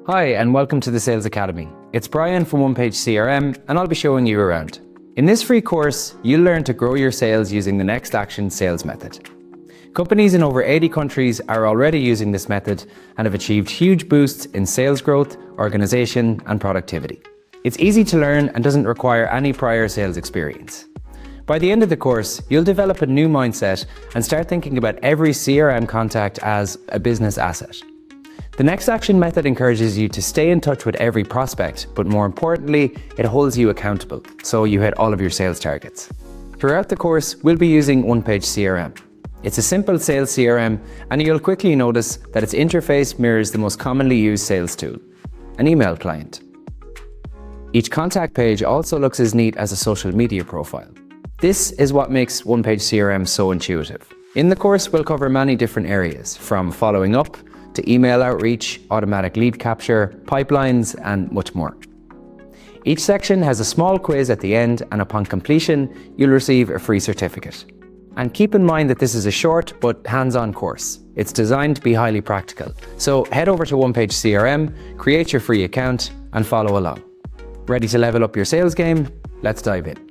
Hi and welcome to the Sales Academy. It's Brian from OnePageCRM and I'll be showing you around. In this free course, you'll learn to grow your sales using the next action sales method. Companies in over 80 countries are already using this method and have achieved huge boosts in sales growth, organization and productivity. It's easy to learn and doesn't require any prior sales experience. By the end of the course, you'll develop a new mindset and start thinking about every CRM contact as a business asset. The next action method encourages you to stay in touch with every prospect, but more importantly, it holds you accountable, so you hit all of your sales targets. Throughout the course, we'll be using OnePageCRM. It's a simple sales CRM, and you'll quickly notice that its interface mirrors the most commonly used sales tool, an email client. Each contact page also looks as neat as a social media profile. This is what makes OnePageCRM so intuitive. In the course, we'll cover many different areas, from following up, to email outreach, automatic lead capture, pipelines, and much more. Each section has a small quiz at the end, and upon completion, you'll receive a free certificate. And keep in mind that this is a short but hands-on course. It's designed to be highly practical. So head over to OnePageCRM, create your free account, and follow along. Ready to level up your sales game? Let's dive in.